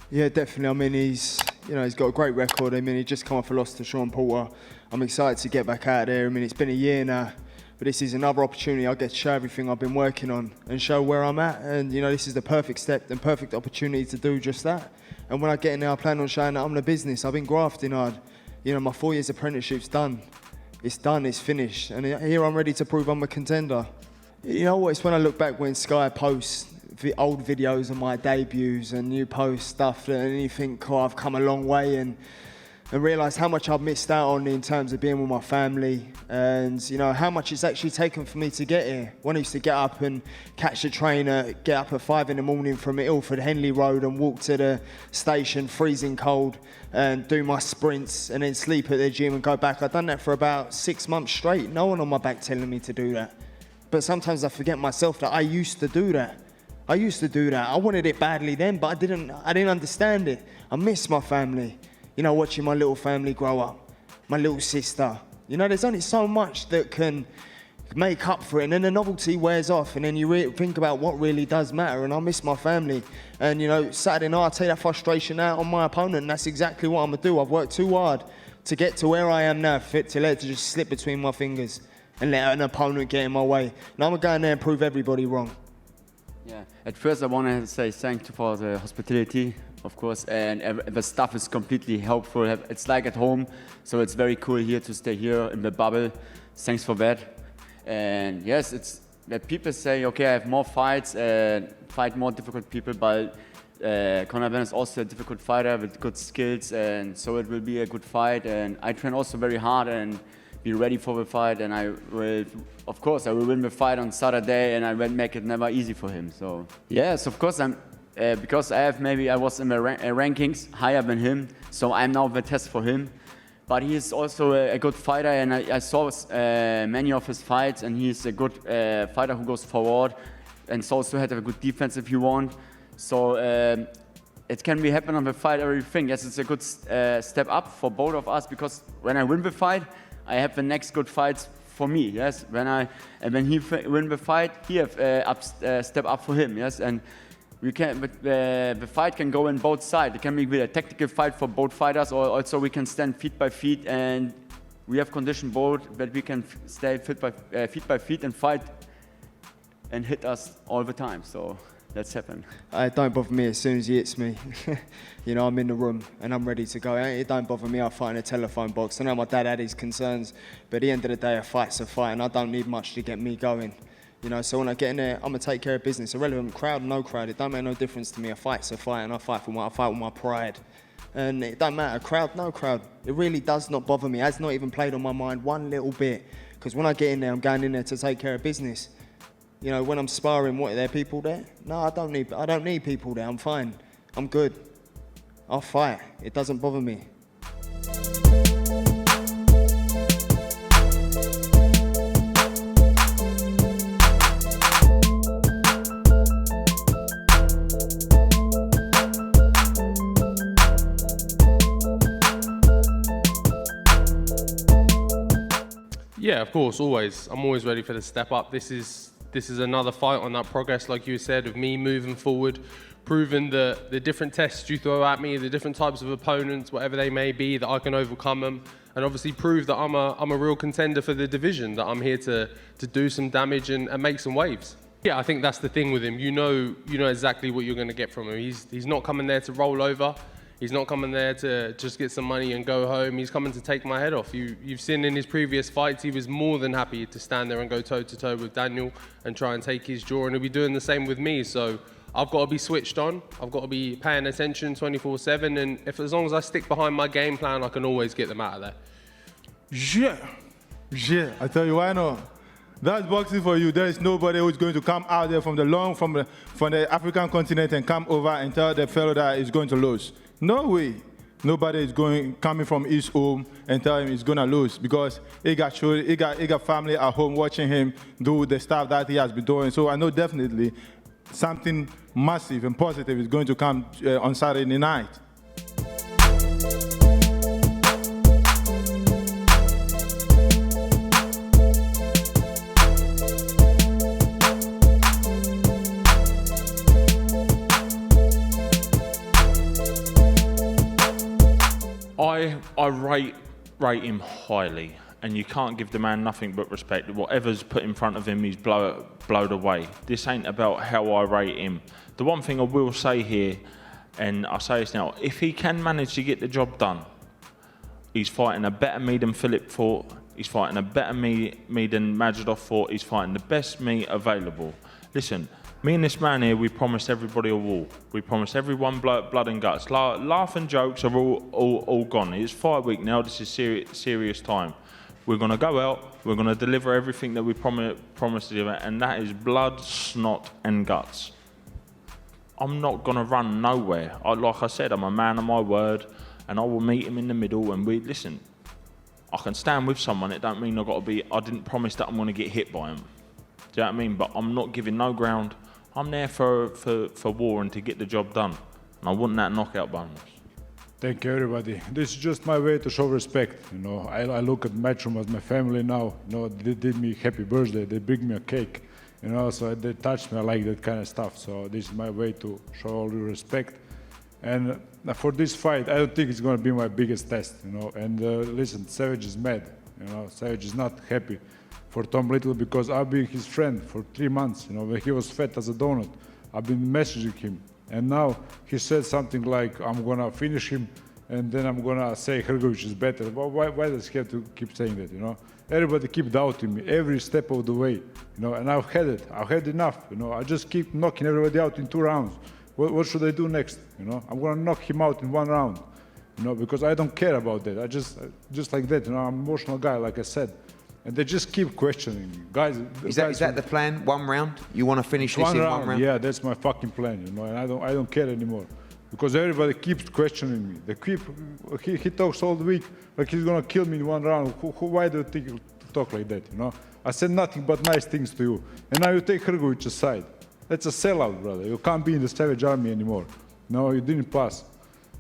Yeah, definitely. I mean, he's got a great record. I mean, he just come off a loss to Sean Porter. I'm excited to get back out there. I mean, it's been a year now, but this is another opportunity. I get to show everything I've been working on and show where I'm at. And, this is the perfect step and perfect opportunity to do just that. And when I get in there, I plan on showing that I'm the business. I've been grafting hard. My 4 years apprenticeship's done. It's done, it's finished. And here I'm ready to prove I'm a contender. You know what, it's when I look back when Sky posts the old videos of my debuts and you post stuff and you think, I've come a long way and realise how much I've missed out on in terms of being with my family and, how much it's actually taken for me to get here. When I used to get up and catch the train, get up at 5 a.m. from Ilford, Henley Road and walk to the station, freezing cold, and do my sprints and then sleep at the gym and go back. I've done that for about 6 months straight. No one on my back telling me to do that. But sometimes I forget myself that I used to do that. I wanted it badly then, but I didn't understand it. I miss my family. Watching my little family grow up, my little sister. There's only so much that can make up for it, and then the novelty wears off, and then you think about what really does matter, and I miss my family. And, Saturday night, I take that frustration out on my opponent, and that's exactly what I'm going to do. I've worked too hard to get to where I am now, to let it just slip between my fingers and let an opponent get in my way. Now I'm going to go in there and prove everybody wrong. Yeah, at first I want to say thank you for the hospitality, of course, and the staff is completely helpful. It's like at home, so it's very cool here to stay here in the bubble. Thanks for that. And yes, it's that people say, okay, I have more fights and fight more difficult people, but Conor Benn is also a difficult fighter with good skills, and so it will be a good fight. And I train also very hard and be ready for the fight, and I will win the fight on Saturday, and I will make it never easy for him. So yes, of course because I was in the rankings higher than him, so I'm now the test for him. But he is also a good fighter, and I saw many of his fights, and he's a good fighter who goes forward, and also had a good defense if you want. So it can be happen on the fight, everything. Yes, it's a good step up for both of us, because when I win the fight, I have the next good fights for me. Yes, when he win the fight, he have step up for him. Yes, and we can. But the fight can go in both sides. It can be a tactical fight for both fighters, or also we can stand feet by feet, and we have conditioned both that we can stay feet by feet and fight and hit us all the time. So let's happen. It don't bother me as soon as he hits me. I'm in the room and I'm ready to go. It don't bother me. I fight in a telephone box. I know my dad had his concerns, but at the end of the day, a fight's a fight, and I don't need much to get me going. So when I get in there, I'm gonna take care of business. Irrelevant crowd, no crowd, it don't make no difference to me. A fight's a fight, and I fight with my pride. And it don't matter, crowd, no crowd. It really does not bother me. It has not even played on my mind one little bit. Because when I get in there, I'm going in there to take care of business. When I'm sparring, what, are there people there? No, I don't need people there. I'm fine. I'm good. I'll fight. It doesn't bother me. Yeah, of course, always. I'm always ready for the step up. This is another fight on that progress, like you said, of me moving forward, proving the different tests you throw at me, the different types of opponents, whatever they may be, that I can overcome them, and obviously prove that I'm a real contender for the division, that I'm here to do some damage and make some waves. Yeah, I think that's the thing with him. You know exactly what you're going to get from him. He's not coming there to roll over. He's not coming there to just get some money and go home. He's coming to take my head off. You've seen in his previous fights, he was more than happy to stand there and go toe-to-toe with Daniel and try and take his jaw, and he'll be doing the same with me. So I've got to be switched on. I've got to be paying attention 24/7, and as long as I stick behind my game plan, I can always get them out of there. Yeah, I tell you why not. That's boxing for you. There is nobody who's going to come out there from the African continent and come over and tell the fellow that he's going to lose. No way. Nobody is coming from his home and tell him he's going to lose, because he got family at home watching him do the stuff that he has been doing. So I know definitely something massive and positive is going to come on Saturday night. I rate him highly, and you can't give the man nothing but respect. Whatever's put in front of him, he's blowed away. This ain't about how I rate him. The one thing I will say here, and I'll say this now, if he can manage to get the job done, he's fighting a better me than Philip fought. He's fighting a better me than Majidov fought. He's fighting the best me available. Listen, me and this man here, we promised everybody a wall. We promised everyone blood and guts. Laugh and jokes are all gone. It's fight week now. This is serious time. We're going to go out. We're going to deliver everything that we promised to deliver, and that is blood, snot, and guts. I'm not going to run nowhere. Like I said, I'm a man of my word, and I will meet him in the middle. And listen, I can stand with someone. It don't mean I didn't promise that I'm going to get hit by him. Do you know what I mean? But I'm not giving no ground. I'm there for war and to get the job done. And I want that knockout bonus. Thank you, everybody. This is just my way to show respect. I look at Matchroom as my family now. They did me happy birthday. They bring me a cake. So they touch me. I like that kind of stuff. So this is my way to show all the respect. And for this fight, I don't think it's going to be my biggest test. And listen, Savage is mad. Savage is not happy for Tom Little because I've been his friend for 3 months. When he was fat as a donut, I've been messaging him. And now he said something like, I'm going to finish him and then I'm going to say Hrgović is better. Why does he have to keep saying that, Everybody keep doubting me every step of the way, and I've had it. I've had enough, I just keep knocking everybody out in 2 rounds. What should I do next, I'm going to knock him out in 1 round, because I don't care about that. I just like that, I'm an emotional guy, like I said. And they just keep questioning me. Guys, is that the plan? 1 round? You want to finish this in 1 round? Yeah, that's my fucking plan, and I don't care anymore. Because everybody keeps questioning me. He talks all the week like he's gonna kill me in 1 round. Why do you think you talk like that, I said nothing but nice things to you. And now you take Hrgović aside. That's a sellout, brother. You can't be in the Savage army anymore. No, you didn't pass.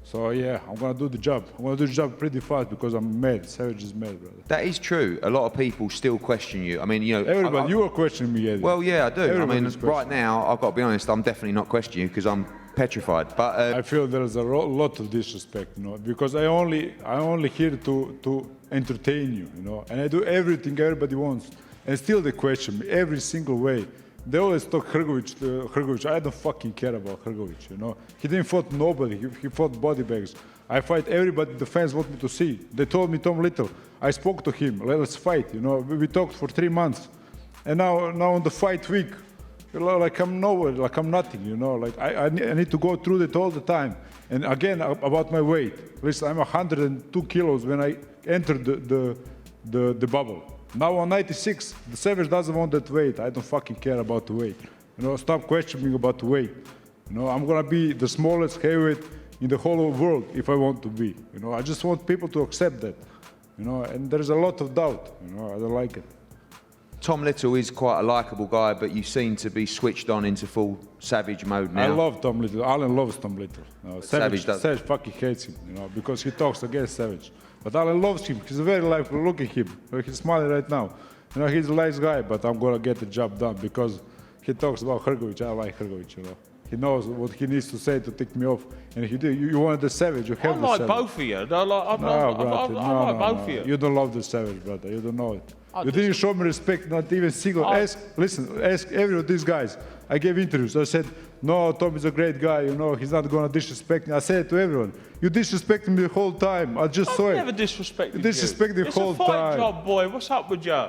So yeah, I'm gonna do the job. I'm gonna do the job pretty fast because I'm mad. Savage is mad, brother. That is true. A lot of people still question you. I mean, Everybody, you are questioning me, Eddie. Well, yeah, I do. Everybody's Right now, I've got to be honest, I'm definitely not questioning you because I'm petrified. But I feel there's a lot of disrespect, because I only here to entertain you, and I do everything everybody wants, and still they question me every single way. They always talk Hrgović. I don't fucking care about Hrgović, He didn't fight nobody. He fought body bags. I fight everybody the fans want me to see. They told me Tom Little. I spoke to him. Let's fight. We talked for 3 months, and now on the fight week, like I'm nowhere, like I'm nothing. Like I need to go through it all the time. And again, about my weight. Listen, I'm 102 kilos when I entered the bubble. Now I'm 96. The Savage doesn't want that weight. I don't fucking care about the weight. Stop questioning about the weight. I'm gonna be the smallest heavyweight in the whole world if I want to be. I just want people to accept that. And there's a lot of doubt. I don't like it. Tom Little is quite a likeable guy, but you seem to be switched on into full Savage mode now. I love Tom Little. Alan loves Tom Little. Savage fucking hates him, because he talks against Savage. But Alan loves him. He's very likable. Look at him. He's smiling right now. He's a nice guy, but I'm gonna get the job done because he talks about Hrgović. I like Hrgović. He knows what he needs to say to take me off, and he did. You wanted the Savage. You have the Savage. I like both of you. I like both of you. You don't love the Savage, brother. You don't know it. You didn't show me respect, not even single. Ask every of these guys. I gave interviews. I said, no, Tom is a great guy. He's not going to disrespect me. I said it to everyone. You disrespected me the whole time. I just saw it. I never disrespected you. Disrespect the whole time. It's a fight job, boy. What's up with you?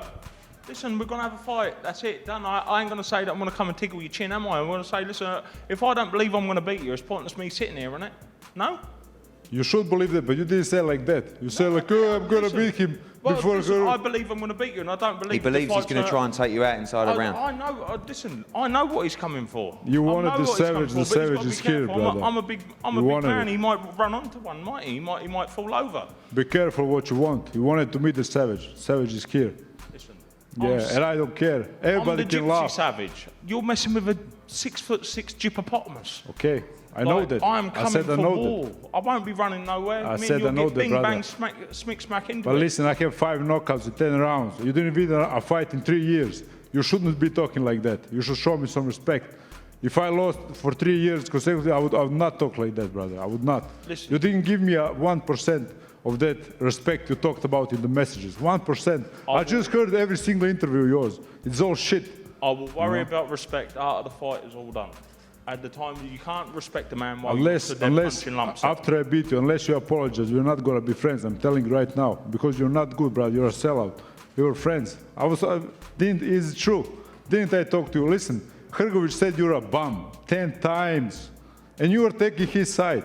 Listen, we're going to have a fight. That's it. Done. I ain't going to say that I'm going to come and tickle your chin, am I? I'm going to say, listen, if I don't believe I'm going to beat you, it's pointless me sitting here, isn't it? No? You should believe that, but you didn't say it like that. You said like, oh, I'm going to beat him. I believe I'm going to beat you, and I don't believe he believes he's going to try and take you out inside a round. I know. Listen, I know what he's coming for. You wanted the Savage. The Savage is here, brother. I'm a big man. He might run onto one, might he? He might fall over. Be careful what you want. You wanted to meet the Savage. Savage is here. Listen. Yeah, and I don't care. Everybody can laugh. Savage. You're messing with a 6'6" hippopotamus. Okay. I know that. I'm coming for war. I won't be running nowhere. I said I know that, brother. Bang, smack into But it. listen, I have 5 knockouts in 10 rounds. You didn't win a fight in 3 years. You shouldn't be talking like that. You should show me some respect. If I lost for 3 years consecutively, I would not talk like that, brother. I would not. Listen. You didn't give me a 1% of that respect you talked about in the messages. 1%. I just heard every single interview of yours. It's all shit. I will worry about respect after the fight is all done. At the time, you can't respect a man while Unless you're punching lumps. after I beat you, unless you apologize, we're not gonna be friends. I'm telling you right now, because you're not good, brother. You're a sellout. You're friends. Is it true? Didn't I talk to you? Listen, Hrgović said you're a bum 10 times, and you were taking his side.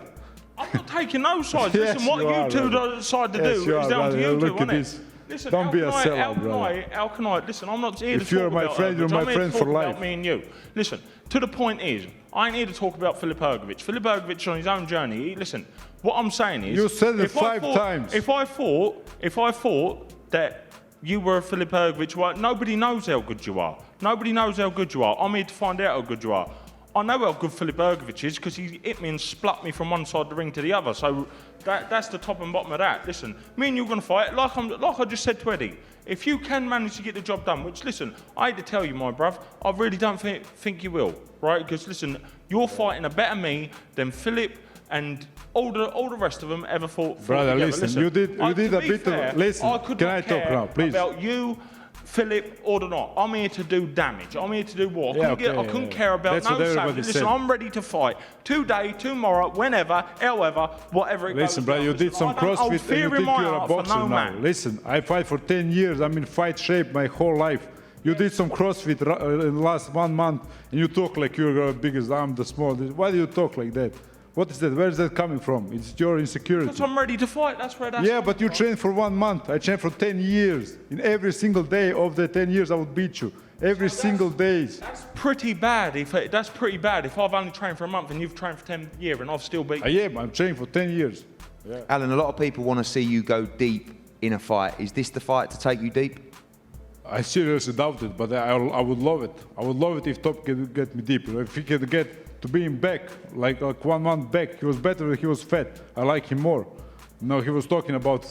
I'm not taking no sides. Yes, Listen, what you you are, two brother. decide to Yes, do you is are, down brother. to you Look two, at isn't this. it? Listen, Don't be a sellout, brother. How can I? Listen, I'm not here to If you're talk my about friend, you're Hrgović. my I'm here friend to for talk life. about me and you. Listen, to the point is, I ain't here to talk about Filip Hrgović. Filip Hrgović on his own journey. Listen, what I'm saying is, You said it if I 5 thought- times. If I thought that you were a Filip Hrgović, well, nobody knows how good you are. Nobody knows how good you are. I'm here to find out how good you are. I know how good Filip Hrgović is because he hit me and splut me from one side of the ring to the other. So that's the top and bottom of that. Listen, me and you're going to fight like I just said to Eddie. If you can manage to get the job done, which listen, I hate to tell you, my bruv, I really don't think you will, right? Because listen, you're fighting a better me than Filip and all the rest of them ever fought. Brother, together. listen, you did to a be bit fair, of. Listen, could can not I talk care now, please? About you, Filip, or not. I'm here to do damage. I'm here to do war. I couldn't care about That's no what everybody savage. Listen, said. I'm ready to fight today, tomorrow, whenever, however, whatever it goes. Listen, brother, you Listen, did some I don't hold CrossFit and fear you in think my you're a heart for boxer no now. man. Listen, I fight for 10 years. I'm in fight shape my whole life. You did some CrossFit in the last 1 month and you talk like you're the biggest, I'm the smallest. Why do you talk like that? What is that? Where is that coming from? It's your insecurity. Because I'm ready to fight. That's where that's Yeah, but you trained for 1 month. I trained for 10 years. In every single day of the 10 years, I would beat you. Every single day. That's pretty bad. That's pretty bad. If I've only trained for a month and you've trained for 10 years and I've still beat I you. am. I'm training for 10 years. Alan, a lot of people want to see you go deep in a fight. Is this the fight to take you deep? I seriously doubt it, but I would love it. I would love it if Top could get me deep. If he could get to be him back, like 1 month back, he was better when he was fat. I like him more. No, he was talking about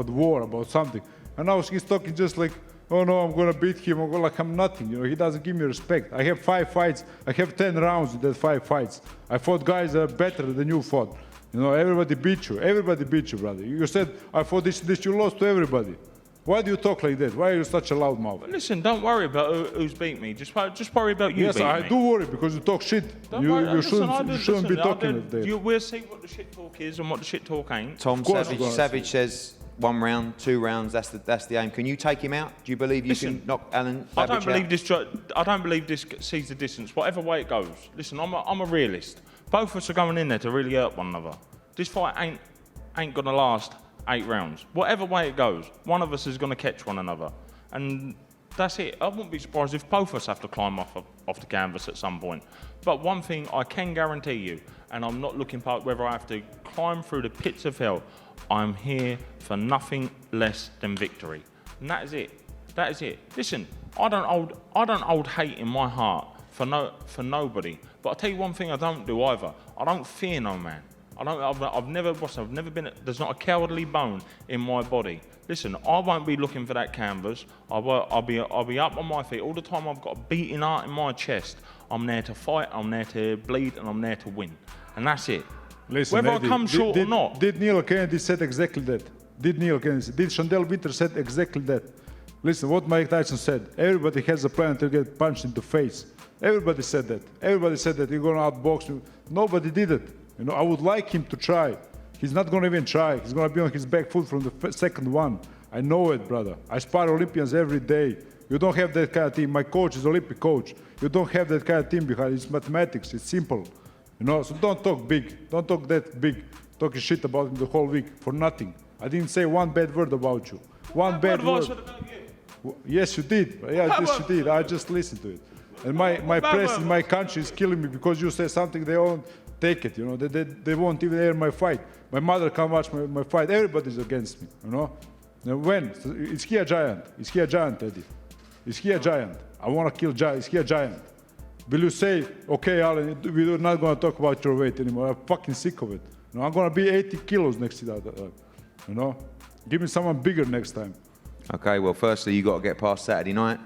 war, about something. And now he's talking just like, oh no, I'm gonna beat him. Like I'm nothing. You know, he doesn't give me respect. I have 5 fights. I have 10 rounds in that 5 fights. I fought guys that are better than you fought. You know, everybody beat you. Everybody beat you, brother. You said I fought this. You lost to everybody. Why do you talk like that? Why are you such a loud mouth? Listen, don't worry about who's beat me. Just worry about you Yes, beating I me. do worry because you talk shit. Don't worry. You shouldn't be talking like that. We'll see what the shit talk is and what the shit talk ain't. Tom course Savage, we're gonna Savage says 1 round, 2 rounds. That's the aim. Can you take him out? Do you believe you can knock Alan I Savage don't believe this sees the distance. Whatever way it goes. Listen, I'm a realist. Both of us are going in there to really hurt one another. This fight ain't gonna last 8 rounds. Whatever way it goes, one of us is gonna catch one another, and that's it. I wouldn't be surprised if both of us have to climb off the canvas at some point. But one thing I can guarantee you, and I'm not looking past whether I have to climb through the pits of hell, I'm here for nothing less than victory, and that is it. That is it. Listen, I don't hold hate in my heart for nobody. But I'll tell you one thing I don't do either. I don't fear no man. I've never been. There's not a cowardly bone in my body. Listen, I won't be looking for that canvas. I'll be up on my feet all the time. I've got a beating heart in my chest. I'm there to fight. I'm there to bleed, and I'm there to win. And that's it. Listen, whether Eddie, I come short or not. Did Neil Kennedy said exactly that? Did Chandel Winter said exactly that? Listen, what Mike Tyson said. Everybody has a plan to get punched in the face. Everybody said that. Everybody said that you're gonna outbox me. Nobody did it. You know, I would like him to try. He's not gonna even try. He's gonna be on his back foot from the second one. I know it, brother. I spar Olympians every day. You don't have that kind of team. My coach is Olympic coach. You don't have that kind of team behind. It's mathematics. It's simple. You know, so don't talk big. Don't talk that big. Talking shit about him the whole week for nothing. I didn't say one bad word about you. One bad word. Yes, you did. Yeah, yes, you did. I just listened to it. And my press in my country is killing me because you say something they won't take it. You know, they won't even air my fight. My mother can't watch my fight. Everybody's against me. You know. Now when? Is he a giant? Is he a giant, Eddie? Is he a giant? I want to kill giant. Is he a giant? Will you say, okay, Alan, we're not going to talk about your weight anymore. I'm fucking sick of it. You know, I'm going to be 80 kilos next to that. You know, give me someone bigger next time. Okay, well, firstly, you got to get past Saturday night.